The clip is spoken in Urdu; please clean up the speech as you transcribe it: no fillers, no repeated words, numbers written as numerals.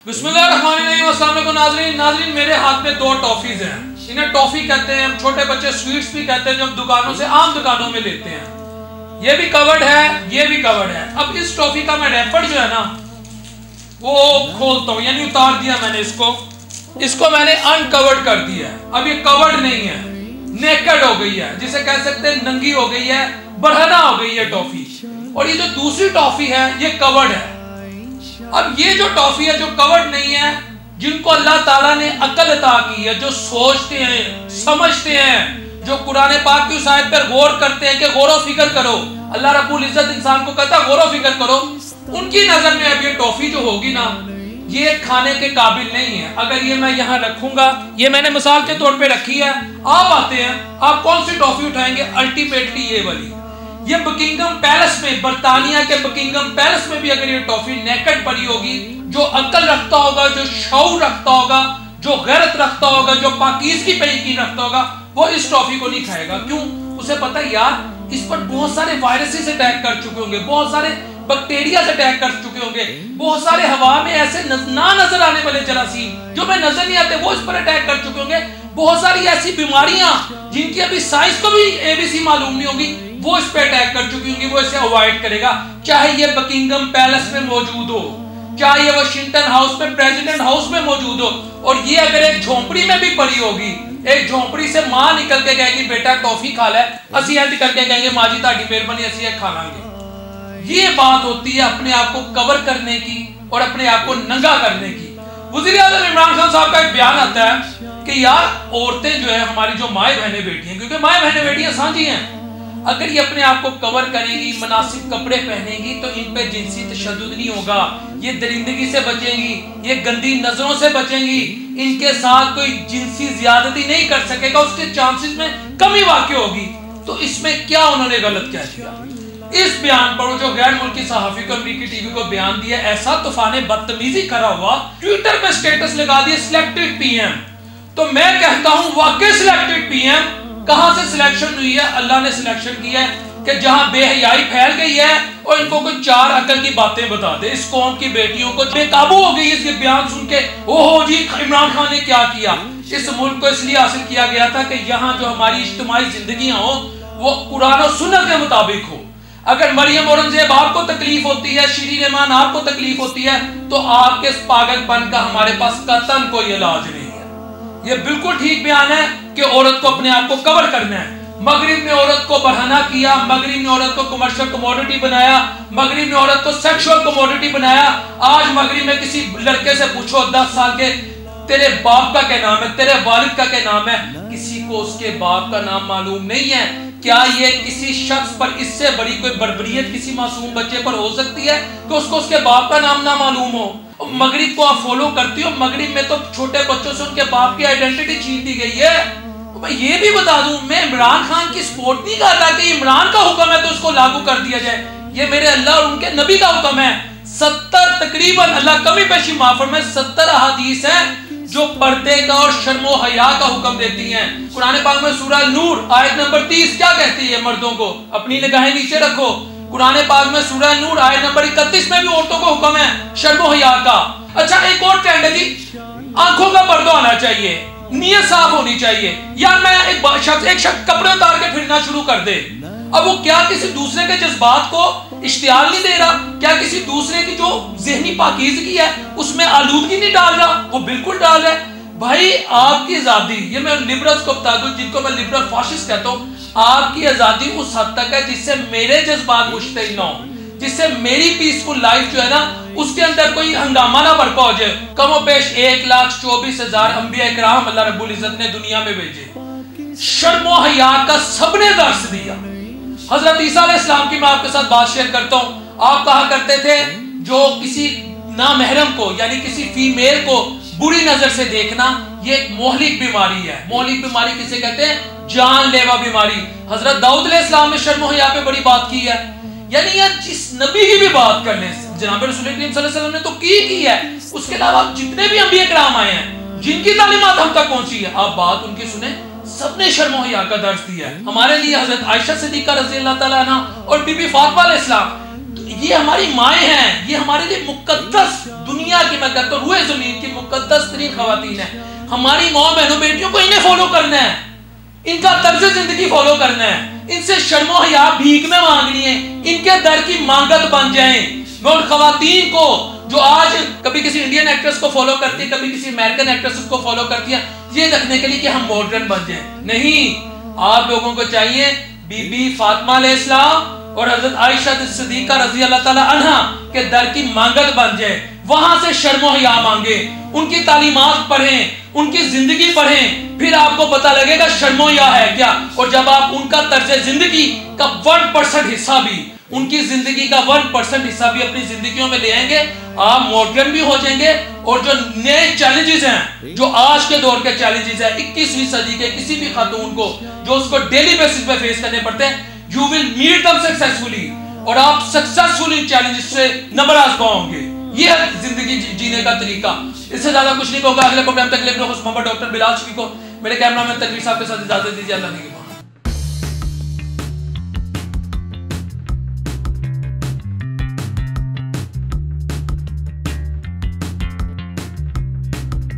بسم اللہ الرحمن الرحیم۔ السلام علیکم ناظرین میرے ہاتھ میں دو ٹافیز ہیں، انہیں ٹافی کہتے ہیں، چھوٹے بچے سویٹس بھی کہتے ہیں، جو دکانوں سے عام دکانوں میں لیتے ہیں۔ یہ بھی کورڈ ہے، یہ بھی کورڈ ہے۔ اب اس ٹافی کا میں ریپر جو ہے نا وہ کھولتا ہوں، یعنی اتار دیا میں نے اس کو میں نے انکورڈ کر دیا ہے۔ اب یہ کورڈ نہیں ہے، نیکڈ ہو گئی ہے، جسے کہہ سکتے ہیں ننگی ہو گئی ہے، برہنہ ہو گئی ہے ٹافی۔ اور یہ جو دوسری ٹافی ہے یہ کورڈ ہے۔ اب یہ جو ٹافی ہے جو کورڈ نہیں ہے، جن کو اللہ تعالیٰ نے عقل عطا کی ہے، جو سوچتے ہیں، سمجھتے ہیں، جو قرآن پاک کی اس آیت پر غور کرتے ہیں کہ غور و فکر کرو، اللہ رب العزت انسان کو کہتا ہے غور و فکر کرو، ان کی نظر میں اب یہ ٹافی جو ہوگی نا یہ کھانے کے قابل نہیں ہے۔ اگر یہ میں یہاں رکھوں گا، یہ میں نے مثال کے طور پہ رکھی ہے، آپ آتے ہیں، آپ کون سی ٹافی اٹھائیں گے؟ الٹیمیٹلی یہ والی۔ یہ بکنگم پیلس میں، برطانیہ کے بکنگم پیلس میں بھی اگر یہ ٹافی نیکڈ پڑی ہوگی، جو عقل رکھتا ہوگا، جو شعور رکھتا ہوگا، جو غیرت رکھتا ہوگا، جو پاکیزگی پہ یقین رکھتا ہوگا، وہ اس ٹافی کو نہیں کھائے گا۔ کیوں؟ اسے پتہ ہے یار اس پر بہت سارے وائرسز اٹیک کر چکے ہوں گے، بہت سارے بیکٹیریاز اٹیک کر چکے ہوں گے، بہت سارے ہوا میں ایسے نہ نظر آنے والے جراثیم جو میں نظر نہیں آتے وہ اس پر اٹیک کر چکے ہوں گے، بہت ساری ایسی بیماریاں جن کی ابھی سائنس کو بھی ABC معلوم نہیں ہوگی وہ اس پہ اٹیک کر چکی ہوں گی، وہ اسے اوائڈ کرے گا۔ چاہے یہ بکنگم پیلس میں موجود ہو، چاہے یہ واشنگٹن ہاؤس میں، پریزیڈنٹ ہاؤس میں موجود ہو، اور یہ اگر ایک جھونپڑی میں بھی پڑی ہوگی، ایک جھونپڑی سے ماں نکل کے کہے گی بیٹا ٹافی کھا لے، اسی اینڈ کر کے کہیں گے ماں جی تاڑی مہربانی اسی ایک کھا لیں گے۔ یہ بات ہوتی ہے اپنے آپ کو کور کرنے کی اور اپنے آپ کو ننگا کرنے کی۔ وزیر اعظم عمران خان صاحب کا ایک بیان آتا ہے کہ یار عورتیں جو ہے ہماری جو مائیں بہنیں بیٹی ہیں، کیونکہ مائیں بہنیں بیٹیاں سانجھی ہیں، اگر یہ اپنے آپ کو کور کریں گی، مناسب کپڑے پہنیں گی تو ان پہ جنسی تشدد نہیں ہوگا، یہ درندگی سے بچیں گی، یہ گندی نظروں سے بچیں گی، ان کے ساتھ کوئی جنسی زیادتی نہیں کر سکے گا، اس کے چانسز میں کمی واقع ہوگی۔ تو اس میں کیا انہوں نے غلط کہہ دیا؟ اس بیان پر جو غیر ملکی صحافی کو امریکی ٹی وی کو بیان دیا، ایسا طوفان بدتمیزی کھڑا ہوا، ٹویٹر پہ سٹیٹس لگا دیا سلیکٹڈ پی ایم۔ تو میں کہتا ہوں واقعی سلیکٹڈ پی ایم کہاں سے سلیکشن ہوئی ہے؟ اللہ نے سلیکشن کی ہے کہ جہاں بے حیائی پھیل گئی ہے اور ان کو کوئی چار عقل کی باتیں بتا دے، اس قوم کی بیٹیوں کو بے قابو ہو گئی اس کے بیان سن کے، اوہو جی عمران خان نے کیا کیا۔ اس ملک کو اس لیے حاصل کیا گیا تھا کہ یہاں جو ہماری اجتماعی زندگیاں ہوں وہ قرآن و سنت کے مطابق ہو۔ اگر مریم اورنگزیب آپ کو تکلیف ہوتی ہے، شیرین امان آپ کو تکلیف ہوتی ہے، تو آپ کے اس پاگل پن کا ہمارے پاس قطعاً کوئی علاج نہیں ہے۔ یہ بالکل ٹھیک بیان ہے کہ عورت کو اپنے آپ کو کور کرنا ہے۔ مغرب نے عورت کو برہنہ کیا، مغرب نے عورت کو کمرشل کموڈٹی بنایا، مغرب نے عورت کو سیکشول کموڈٹی بنایا۔ آج مغرب میں کسی لڑکے سے پوچھو 10 سال کے تیرے باپ کا کیا نام ہے، تیرے والد کا کیا نام ہے، کسی کو اس کے باپ کا نام معلوم نہیں ہے۔ کیا یہ کسی شخص پر اس سے بڑی کوئی بربریت کسی معصوم بچے پر ہو سکتی ہے کہ اس کو اس کے باپ کا نام نہ معلوم ہو؟ مغرب کو آپ فالو کرتی ہو، مغرب میں تو چھوٹے بچوں سے ان کے باپ کی آئیڈینٹی چھین دی گئی ہے۔ میں یہ بھی بتا دوں، میں عمران خان کی سپورٹ نہیں کر رہا کہ عمران کا حکم ہے تو اس کو لاگو کر دیا جائے، یہ میرے اللہ اور ان کے نبی کا حکم ہے۔ 70 تقریباً اللہ کمی پیشی معاف فرمائے 70 احادیث ہیں جو پردے کا اور شرم و حیا کا حکم دیتی ہیں۔ قرآن پاک میں سورہ نور آیت نمبر 30 کیا کہتی ہے؟ مردوں کو اپنی نگاہیں نیچے رکھو۔ قرآن پاک میں سورہ نور آیت نمبر 31 میں بھی عورتوں کو حکم ہے شرم و حیا کا۔ اچھا ایک اور ٹرینڈ ہے جی، آنکھوں کا پردہ ہونا چاہیے، نیت صاف ہونی چاہیے۔ یا میں ایک شخص کپڑے اتار کے پھرنا شروع کر دے، اب وہ کیا کسی دوسرے کے جذبات کو اشتعال نہیں دے رہا؟ کیا کسی دوسرے کی جو ذہنی پاکیزگی ہے اس میں آلودگی نہیں ڈال رہا؟ وہ بالکل ڈال رہا ہے۔ بھائی آپ کی آزادی، یہ میں لبرلز کو بتا دوں جن کو میں لبرل فاشسٹ کہتا ہوں، آپ کی آزادی اس حد تک ہے جس سے میرے جذبات مشتعل نہ ہوں، جس سے میری پیسفل لائف جو ہے نا اس کے اندر کوئی ہنگامہ نہ برپا ہو جائے۔ کم و بیش 1,24,000 انبیاء کرام اللہ رب العزت نے دنیا میں بھیجے، شرم و حیا کا سب نے درس دیا۔ حضرت عیسیٰ علیہ السلام کی میں آپ کے ساتھ بات شیئر کرتا ہوں، آپ کہا کرتے تھے جو کسی نامحرم کو یعنی کسی فیمیل کو بری نظر سے دیکھنا یہ ایک مہلک بیماری ہے۔ مہلک بیماری کسے کہتے ہیں؟ جان لیوا بیماری۔ حضرت داؤد علیہ السلام نے شرم و حیا پہ بڑی بات کی ہے، یعنی یہ جس نبی کی بھی بات کر لیں، جناب رسول کریم صلی اللہ علیہ وسلم نے تو کی ہے، اس کے علاوہ جتنے بھی انبیاء کرام آئے ہیں جن کی تعلیمات ہم تک پہنچی ہے، آپ بات ان کی سنیں، سب نے شرم و حیا کا درس دیا ہے۔ ہمارے لیے حضرت عائشہ صدیقہ رضی اللہ تعالیٰ عنہ اور بی بی فاطمہ علیہ السلام، یہ ہماری مائیں ہیں، یہ ہمارے لیے مقدس دنیا کی میں کہتا ہوں روئے زمین کی مقدس ترین خواتین ہیں. ہماری ماں بہنوں بیٹیوں کو انہیں فالو کرنا ہے, ان کا طرز زندگی فالو کرنا ہے, ان سے شرم و حیا بھیک میں مانگنی ہے, ان کے در کی مانگت بن جائیں. میں ان خواتین کو جو آج کبھی کسی انڈین ایکٹریس کو فالو کرتی ہیں, کبھی کسی امریکن ایکٹریس کو فالو کرتی ہیں, یہ دیکھنے کے لیے کہ ہم ماڈرن بن جائیں. نہیں, آپ لوگوں کو چاہیے بی بی فاطمہ علیہ السلام اور حضرت عائشہ صدیقہ رضی اللہ تعالی عنہا کے در کی مانگت بن جائے, وہاں سے شرم و حیا مانگے, ان کی تعلیمات پڑھیں, ان کی زندگی پڑھیں, پھر آپ کو پتہ لگے گا شرم و حیا ہے کیا. اور جب آپ ان کا طرز زندگی کا 1% حصہ بھی, ان کی زندگی کا 1% حصہ بھی اپنی زندگیوں میں لے آئیں گے, آپ ماڈرن بھی ہو جائیں گے. اور جو نئے چیلنجز ہیں, جو آج کے دور کے چیلنجز ہیں 21ویں صدی کے کسی بھی خاتون کو جو اس کو ڈیلی بیسس پہ فیس کرنے پڑتے ہیں, you will meet them successfully, اور آپ سکسیسفلی چیلنجز سے نبراز پاؤں گے. یہ ہے زندگی جینے کا طریقہ. اس سے زیادہ کچھ نہیں کہوں گا. اگلے پروگرام تک محمد ڈاکٹر بلال شفیع کو, میرے کیمرہ مین تقویر صاحب کے ساتھ اجازت دیجیے. اللہ نے